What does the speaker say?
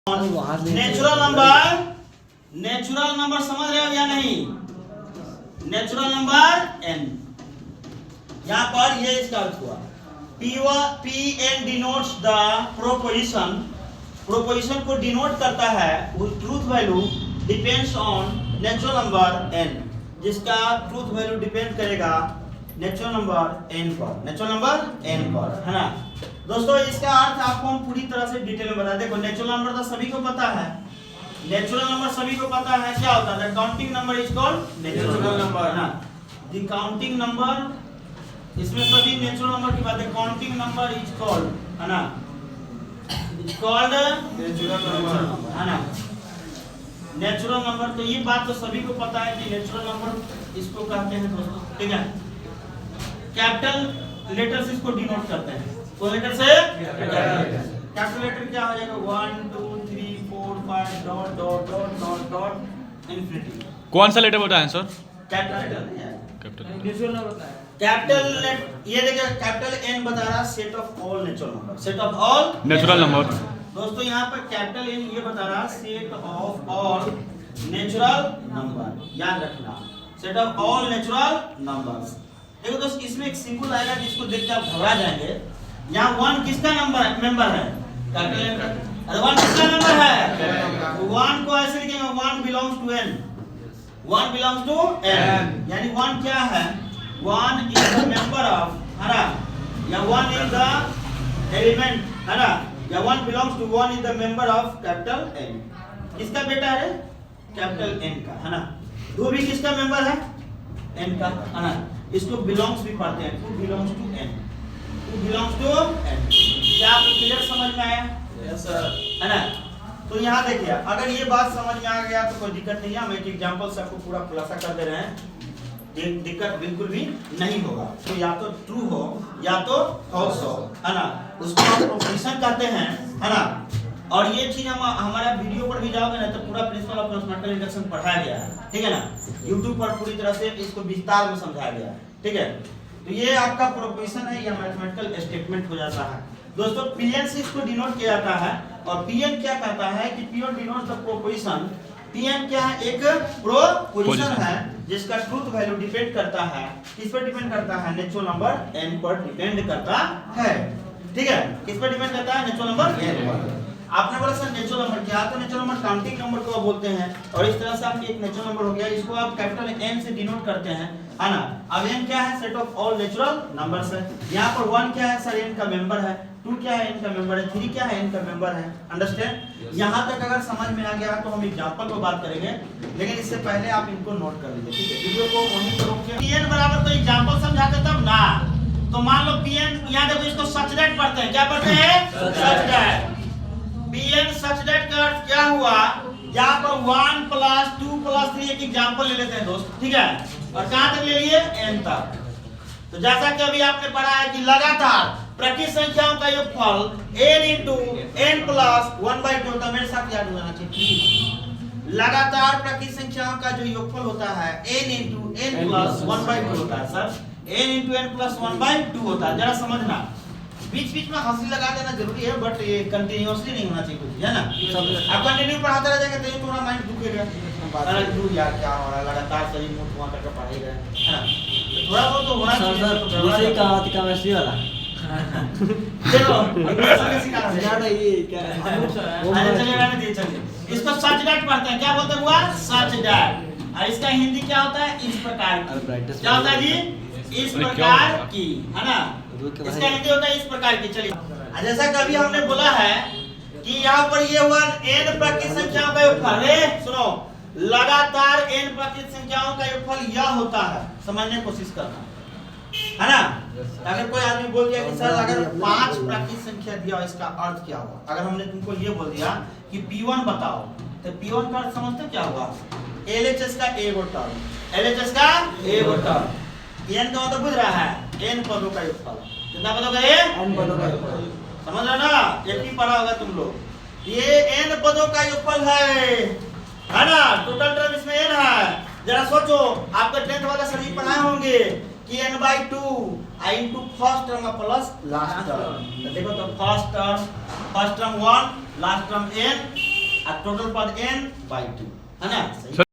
Natural number समझ रहे हो या नहीं? नेचुरल नंबर n, यहाँ पर ये इसका अर्थ हुआ Pn denotes the proposition, proposition को डिनोट करता है truth value depends on natural number n, जिसका ट्रूथ वैल्यू डिपेंड करेगा नेचुरल नंबर n पर, नेचुरल नंबर n पर, है ना दोस्तों। इसका अर्थ आपको हम पूरी तरह से डिटेल में बता। देखो नेचुरल नंबर तो सभी को पता है, नेचुरल नंबर सभी को पता है क्या होता है। Counting number is called natural number, है ना। द काउंटिंग नंबर, इसमें सभी नेचुरल नंबर की बात है। काउंटिंग नंबर इज कॉल्ड, है ना, इज कॉल्ड नेचुरल नंबर, है ना, नेचुरल नंबर। तो ये बात तो सभी को पता है कि नेचुरल नंबर इसको कहते हैं दोस्तों, ठीक है। कैपिटल लेटर से इसको डिनोट करते हैं, कौन लेटर से? कैपिटल लेटर क्या हो जाएगा? 1 2 3 4 5 dot dot dot dot dot infinity. कौन सा लेटर बताएं सर? कैपिटल लेटर नहीं है, कैपिटल नेचुरल नंबर बताएं। कैपिटल ये देखिए कैपिटल n बता रहा set of all natural number, set of all natural number. दोस्तों यहाँ पर कैपिटल n ये बता रहा set of all natural number, याद रखना, set of all natural numbers. देखो दोस्त इसमें एक सिंबल आएगा जिसको देख के आप घबरा जाएंगे। यहाँ 1 किसका नंबर है? मेंबर है, कैपिटल n। अरे 1 किसका नंबर है? 1 को ऐसे लिखेंगे 1 belongs to n, 1 belongs to n, यानी 1 क्या है? 1 इज द मेंबर ऑफ, है ना, या 1 इज द एलिमेंट, है ना, या 1 belongs to 1 is the member of capital n। किसका बेटा है? कैपिटल n का, है ना। 2 भी किसका मेंबर है? n का, है ना। इसको बिलोंग्स भी पढ़ते हैं, 2 belongs to n, 2 belongs to n। क्या आपको क्लियर समझ में आया? यस सर, है ना। तो यहाँ देखिए अगर ये बात समझ में आ गया तो कोई दिक्कत नहीं है, हम एक एग्जांपल से आपको पूरा खुलासा कर दे रहे हैं, दिक्कत बिल्कुल भी नहीं होगा। तो या तो ट्रू हो या तो फॉल्स हो, है ना, उसको हम प्रोपोजिशन कहते हैं, है ना। और ये चीज हम हमारा वीडियो पर भी जाओगे ना तो पूरा प्रिंसिपल ऑफ मैथमेटिकल इंडक्शन पढ़ाया गया है, ठीक है ना। YouTube पर पूरी तरह से इसको विस्तार में समझाया गया है, ठीक है। तो ये आपका प्रोपोजिशन है या मैथमेटिकल स्टेटमेंट हो जाता है दोस्तों। Pn से इसको डिनोट किया जाता है और Pn क्या कहता है कि Pn denotes the proposition. Pn क्या है? एक प्रोपोजिशन है जिसका ट्रूथ वैल्यू डिपेंड करता है, किस पर डिपेंड करता है? नेचुरल नंबर n पर डिपेंड करता है, ठीक है। किस पर डिपेंड करता है? नेचुरल नंबर n पर। आपने बोला सर नेचुरल नंबर क्या? तो नेचुरल नंबर काउंटिंग नंबर को आप बोलते हैं और इस तरह से आपकी एक नेचुरल नंबर हो गया, इसको आप कैपिटल n से डिनोट करते हैं, है ना। अब n क्या है? Set of all natural numbers है। यहाँ पर 1 क्या है सर? n का मेंबर है। 2 क्या है? n का मेंबर है। 3 क्या है? n का मेंबर है। अंडरस्टैंड? यहाँ तक अगर समझ में आ गया तो हम एग्जांपल पर बात करेंगे, लेकिन इससे पहले आप इनको नोट कर लीजिए, ठीक है। वीडियो को वहीं पर रोकिए। Pn बराबर तो एग्जांपल समझाते तब ना, तो मान लो Pn, यहाँ देखो इसको सच दैट पढ़ते हैं, क्या पढ़ते हैं? Such that. Pn such that का अर्थ क्या हुआ? यहाँ पर 1 + 2 + 3 एक एग्जांपल ले लेते हैं दोस्त, ठीक है। और कहां तक ले लिए? n तक। तो जैसा कि अभी आपने पढ़ा है कि लगातार प्रति संख्याओं का योगफल n × n + 1/2 होता है। मेरे साथ याद हो जाना चाहिए। लगातार प्रति संख्याओं का जो योगफल होता है n × n + 1/2 होता है सर, n × n + 1/2 होता है। जरा समझना, बीच बीच में हंसी लगा देना जरूरी है, बट ये कंटिन्यूअसली नहीं होना चाहिए कुछ, है ना। आप कंटिन्यू पढ़ाते रह जाएंगे तो ये थोड़ा माइंड दुखेगा, अरे दूर यार क्या हो रहा है, लगातार शरीर मुंह धुआं करके पढ़ाई रहे, है ना। तो थोड़ा बहुत तो होना चाहिए। जैसे केमिस्ट्री वाला चलो कैसे सिखा रहा है यार ये क्या है? अरे चलिए रहने दीजिए, चलिए। इसको सच दैट पढ़ते हैं, क्या बोलते हुआ? Such that. और इसका हिंदी क्या होता है? इस प्रकार की। क्या होता है जी? इस प्रकार की, है ना। इसका हिंदी होता है इस प्रकार की। चलिए जैसा कि अभी हमने बोला है कि यहाँ पर ये हुआ n प्राकृत संख्याओं का योगफल। सुनो, लगातार n प्राकृत संख्याओं का योगफल यह होता है, समझने की कोशिश करना, है ना। अगर कोई आदमी बोल दिया कि सर अगर 5 प्राकृत संख्या दिया इसका अर्थ क्या हुआ? अगर हमने तुमको ये बोल दिया कि P1 बताओ, तो P1 का अर्थ समझते क्या हुआ? LHS का एक टर्म, LHS का एक टर्म। n का मतलब बुझ रहा है? n पदों का योगफल। कितना पदों का? n पदों का योगफल। समझ रहे ना? एक ही पढ़ा होगा तुम लोग। ये n पदों का योगफल है ना। टोटल टर्म इसमें n है। जरा सोचो, आपके 10th वाला सर जी पढ़ाए होंगे कि n/2 into first term plus last term. देखो तो first term 1, last term n और टोटल पद n/2 है ना। सही।